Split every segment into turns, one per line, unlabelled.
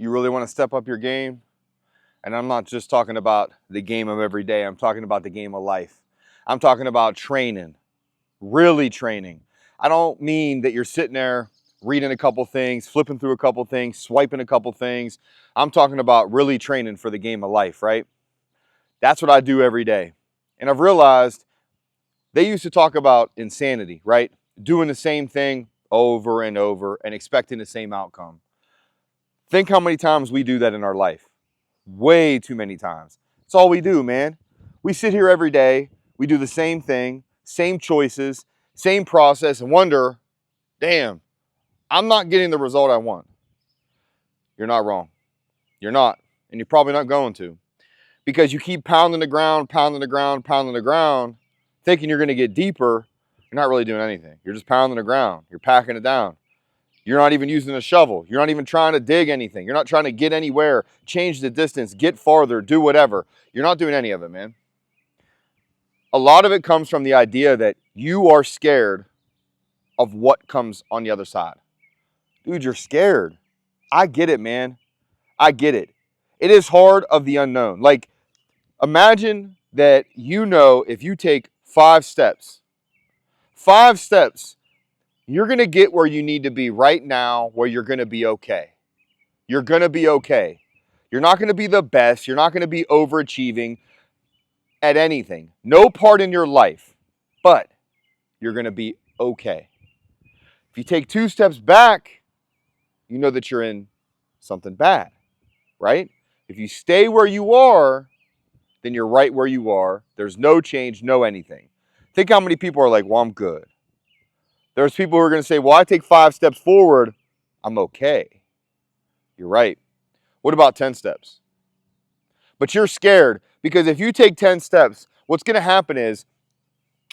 You really want to step up your game? And I'm not just talking about the game of every day. I'm talking about the game of life. I'm talking about training, really training. I don't mean that you're sitting there reading a couple things, flipping through a couple things, swiping a couple things. I'm talking about really training for the game of life, right? That's what I do every day. And I've realized they used to talk about insanity, right? Doing the same thing over and over and expecting the same outcome. Think how many times we do that in our life. Way too many times. It's all we do, man. We sit here every day, we do the same thing, same choices, same process, and wonder, damn, I'm not getting the result I want. You're not wrong. You're not. And you're probably not going to. Because you keep pounding the ground, pounding the ground, pounding the ground, thinking you're going to get deeper. You're not really doing anything. You're just pounding the ground. You're packing it down. You're not even using a shovel. You're not even trying to dig anything. You're not trying to get anywhere, change the distance, get farther, do whatever. You're not doing any of it, man. A lot of it comes from the idea that you are scared of what comes on the other side. Dude, you're scared. I get it, man. I get it. It is hard of the unknown. Like, imagine that if you take 5 steps, you're going to get where you need to be right now, where you're going to be okay. You're going to be okay. You're not going to be the best. You're not going to be overachieving at anything. No part in your life. But you're going to be okay. If you take 2 steps back, you know that you're in something bad, right? If you stay where you are, then you're right where you are. There's no change, no anything. Think how many people are like, well, I'm good. There's people who are going to say, well, I take 5 steps forward, I'm okay. You're right. What about 10 steps? But you're scared because if you take 10 steps, what's going to happen is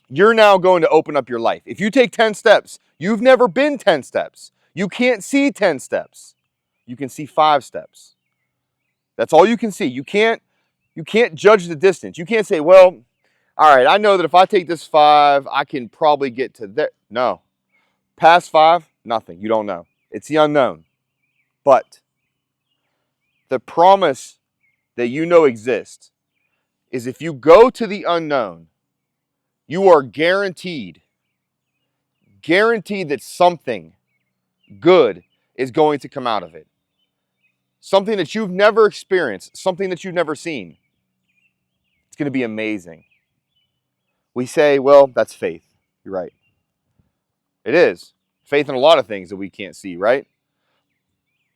you're now going to open up your life. If you take 10 steps, you've never been 10 steps. You can't see 10 steps. You can see 5 steps. That's all you can see. You can't judge the distance. You can't say, well, all right, I know that if I take this 5, I can probably get to there. No. Past 5, nothing. You don't know. It's the unknown. But the promise that you know exists is if you go to the unknown, you are guaranteed that something good is going to come out of it. Something that you've never experienced, something that you've never seen. It's going to be amazing. We say, well, that's faith. You're right. It is. Faith in a lot of things that we can't see, right?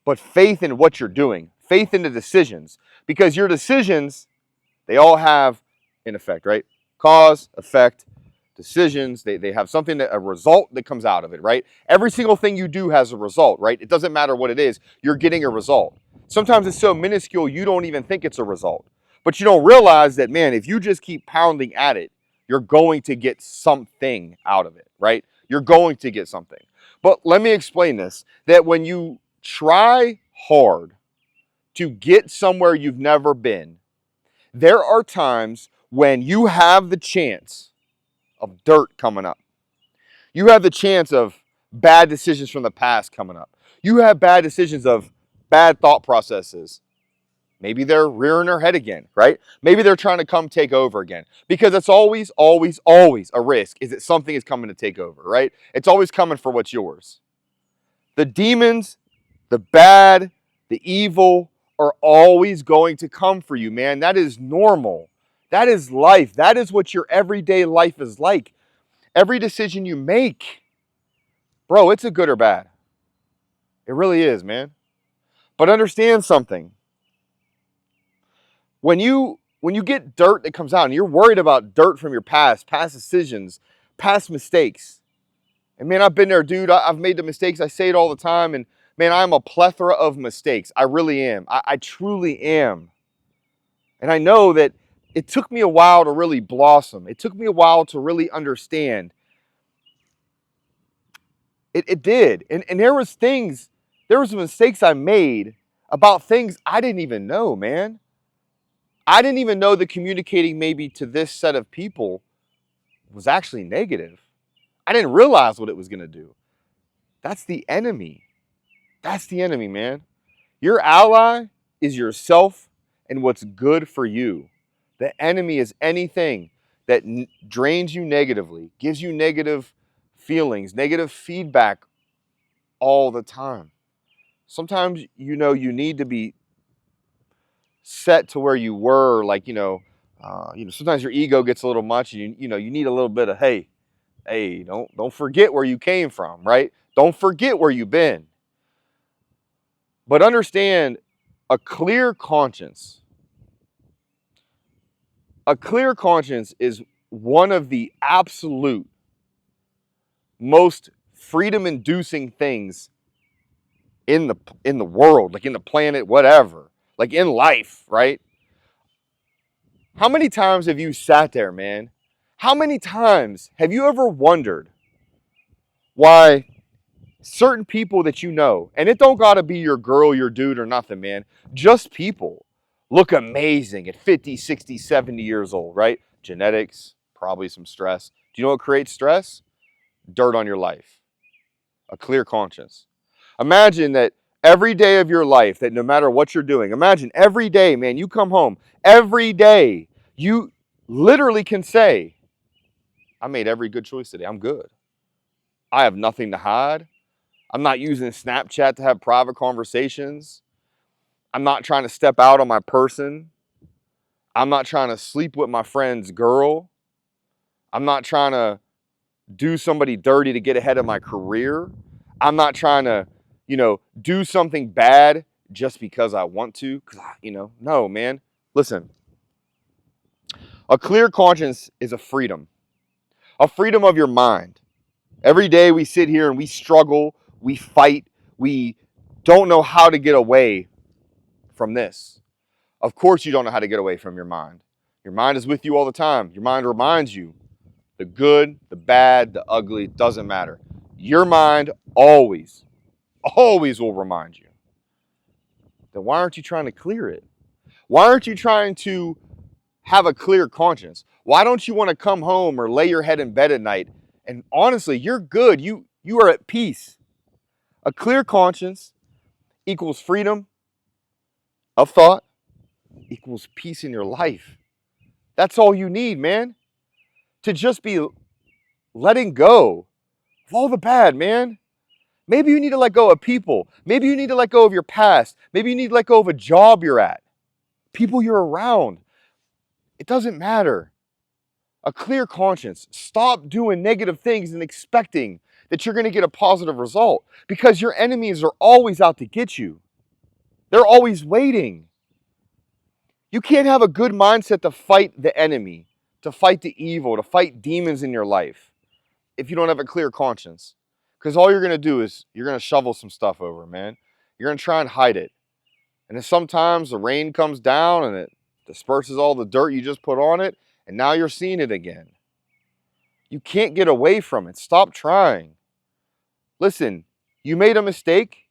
But faith in what you're doing. Faith in the decisions. Because your decisions, they all have an effect, right? Cause, effect, decisions. They have something, a result that comes out of it, right? Every single thing you do has a result, right? It doesn't matter what it is. You're getting a result. Sometimes it's so minuscule you don't even think it's a result. But you don't realize that, man, if you just keep pounding at it, you're going to get something out of it, right? You're going to get something. But let me explain this, that when you try hard to get somewhere you've never been, there are times when you have the chance of dirt coming up. You have the chance of bad decisions from the past coming up. You have bad decisions of bad thought processes. Maybe they're rearing their head again, right? Maybe they're trying to come take over again. Because it's always, always, always a risk is that something is coming to take over, right? It's always coming for what's yours. The demons, the bad, the evil are always going to come for you, man. That is normal. That is life. That is what your everyday life is like. Every decision you make, bro, it's a good or bad. It really is, man. But understand something. When you get dirt that comes out and you're worried about dirt from your past decisions, past mistakes. And man, I've been there, dude. I've made the mistakes. I say it all the time. And man, I'm a plethora of mistakes. I really am. I truly am. And I know that it took me a while to really blossom. It took me a while to really understand. It did. And there was mistakes I made about things I didn't even know, man. I didn't even know that communicating maybe to this set of people was actually negative. I didn't realize what it was going to do. That's the enemy. That's the enemy, man. Your ally is yourself and what's good for you. The enemy is anything that drains you negatively, gives you negative feelings, negative feedback all the time. Sometimes, you need to be set to where you were, like, sometimes your ego gets a little much, and you need a little bit of, hey, don't forget where you came from, right? Don't forget where you've been. But understand, a clear conscience. A clear conscience is one of the absolute most freedom-inducing things in the world, like in the planet, whatever, like in life, right? How many times have you sat there, man? How many times have you ever wondered why certain people that you know, and it don't gotta be your girl, your dude, or nothing, man, just people look amazing at 50, 60, 70 years old, right? Genetics, probably some stress. Do you know what creates stress? Dirt on your life. A clear conscience. Imagine that every day of your life, that no matter what you're doing, imagine every day, man, you come home, every day, you literally can say, I made every good choice today. I'm good. I have nothing to hide. I'm not using Snapchat to have private conversations. I'm not trying to step out on my person. I'm not trying to sleep with my friend's girl. I'm not trying to do somebody dirty to get ahead of my career. I'm not trying to, do something bad just because I want to. No, man. Listen, a clear conscience is a freedom of your mind. Every day we sit here and we struggle, we fight, we don't know how to get away from this. Of course you don't know how to get away from your mind. Your mind is with you all the time. Your mind reminds you the good, the bad, the ugly, doesn't matter. Your mind always will remind you. Then why aren't you trying to clear it? Why aren't you trying to have a clear conscience? Why don't you want to come home or lay your head in bed at night and honestly, you're good. You are at peace. A clear conscience equals freedom of thought, equals peace in your life. That's all you need, man. To just be letting go of all the bad, man. Maybe you need to let go of people. Maybe you need to let go of your past. Maybe you need to let go of a job you're at, people you're around. It doesn't matter. A clear conscience. Stop doing negative things and expecting that you're going to get a positive result, because your enemies are always out to get you. They're always waiting. You can't have a good mindset to fight the enemy, to fight the evil, to fight demons in your life if you don't have a clear conscience. Because all you're going to do is you're going to shovel some stuff over, man. You're going to try and hide it. And then sometimes the rain comes down and it disperses all the dirt you just put on it, and now you're seeing it again. You can't get away from it. Stop trying. Listen, you made a mistake.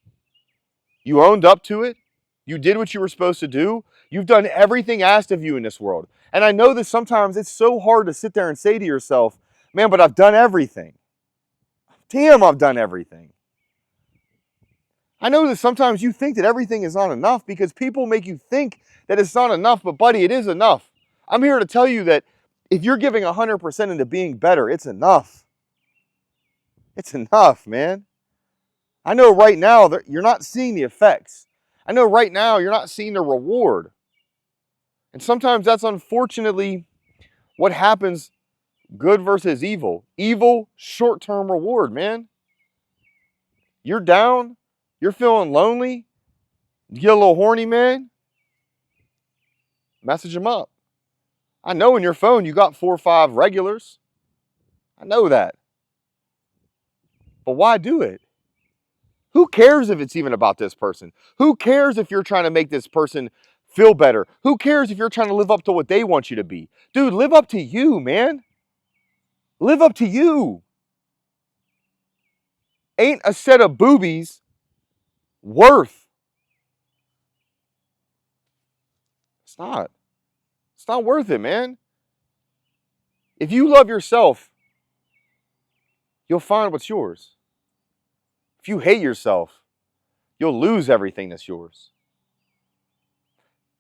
You owned up to it. You did what you were supposed to do. You've done everything asked of you in this world. And I know that sometimes it's so hard to sit there and say to yourself, man, but I've done everything. Damn, I've done everything. I know that sometimes you think that everything is not enough because people make you think that it's not enough, but buddy, it is enough. I'm here to tell you that if you're giving 100% into being better, it's enough. It's enough, man. I know right now that you're not seeing the effects. I know right now you're not seeing the reward. And sometimes that's unfortunately what happens, good versus evil. Evil, short-term reward, man. You're down, you're feeling lonely, you get a little horny, man, message them up. I know in your phone you got 4 or 5 regulars. I know that. But why do it? Who cares if it's even about this person? Who cares if you're trying to make this person feel better? Who cares if you're trying to live up to what they want you to be? Dude, live up to you, man. Live up to you. Ain't a set of boobies worth. It's not. It's not worth it, man. If you love yourself, you'll find what's yours. If you hate yourself, you'll lose everything that's yours.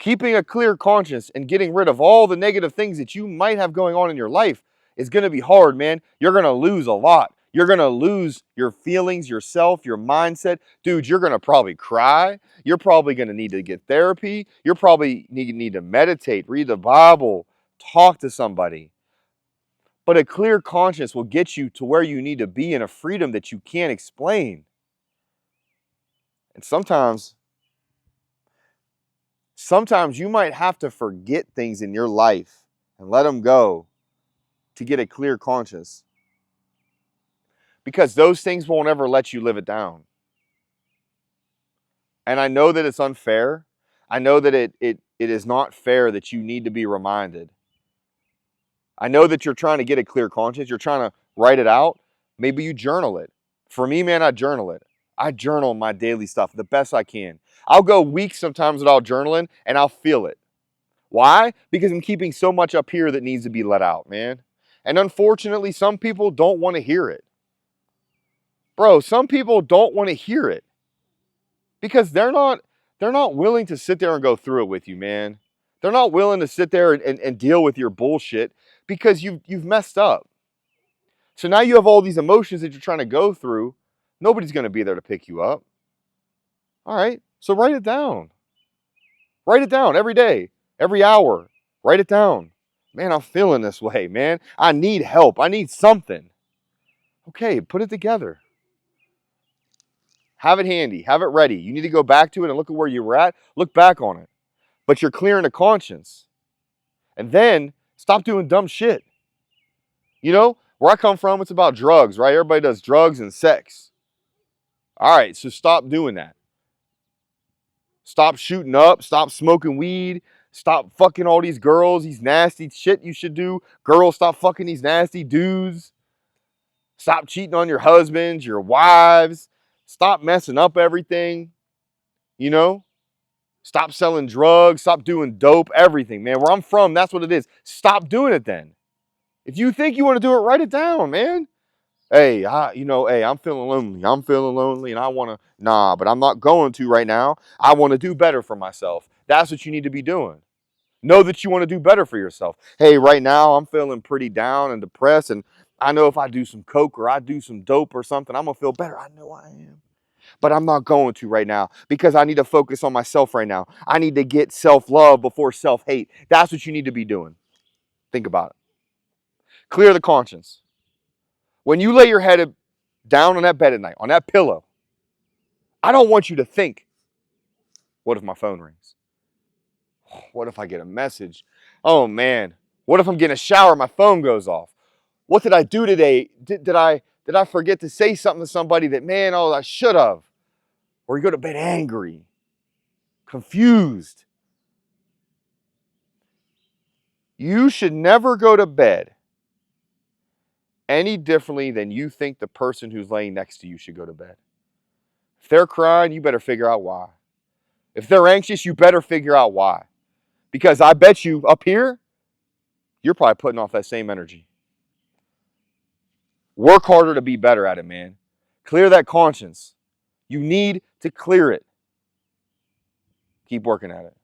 Keeping a clear conscience and getting rid of all the negative things that you might have going on in your life is going to be hard, man. You're going to lose a lot. You're going to lose your feelings, yourself, your mindset. Dude, you're going to probably cry. You're probably going to need to get therapy. You're probably need to meditate, read the Bible, talk to somebody. But a clear conscience will get you to where you need to be in a freedom that you can't explain. And sometimes you might have to forget things in your life and let them go to get a clear conscience. Because those things won't ever let you live it down. And I know that it's unfair. I know that it is not fair that you need to be reminded. I know that you're trying to get a clear conscience. You're trying to write it out. Maybe you journal it. For me, man, I journal it. I journal my daily stuff the best I can. I'll go weeks sometimes without journaling and I'll feel it. Why? Because I'm keeping so much up here that needs to be let out, man. And unfortunately, some people don't want to hear it. Bro, some people don't want to hear it because they're not willing to sit there and go through it with you, man. They're not willing to sit there and deal with your bullshit because you've messed up. So now you have all these emotions that you're trying to go through. Nobody's going to be there to pick you up. All right, so write it down. Write it down every day, every hour. Write it down. Man, I'm feeling this way, man. I need help. I need something. Okay, put it together. Have it handy. Have it ready. You need to go back to it and look at where you were at. Look back on it. But you're clearing the conscience. And then stop doing dumb shit. You know, where I come from, it's about drugs, right? Everybody does drugs and sex. All right, so stop doing that. Stop shooting up. Stop smoking weed. Stop fucking all these girls, these nasty shit you should do. Girls, stop fucking these nasty dudes. Stop cheating on your husbands, your wives. Stop messing up everything. You know? Stop selling drugs. Stop doing dope, everything, man. Where I'm from, that's what it is. Stop doing it then. If you think you want to do it, write it down, man. Hey, I'm feeling lonely. I'm feeling lonely and I want to, but I'm not going to right now. I want to do better for myself. That's what you need to be doing. Know that you want to do better for yourself. Hey, right now I'm feeling pretty down and depressed, and I know if I do some coke or I do some dope or something, I'm going to feel better. I know I am. But I'm not going to right now because I need to focus on myself right now. I need to get self-love before self-hate. That's what you need to be doing. Think about it. Clear the conscience. When you lay your head down on that bed at night, on that pillow, I don't want you to think, what if my phone rings? What if I get a message? Oh man, what if I'm getting a shower and my phone goes off? What did I do today? Did I forget to say something to somebody that, man, oh, I should have? Or you go to bed angry, confused. You should never go to bed any differently than you think the person who's laying next to you should go to bed. If they're crying, you better figure out why. If they're anxious, you better figure out why. Because I bet you up here, you're probably putting off that same energy. Work harder to be better at it, man. Clear that conscience. You need to clear it. Keep working at it.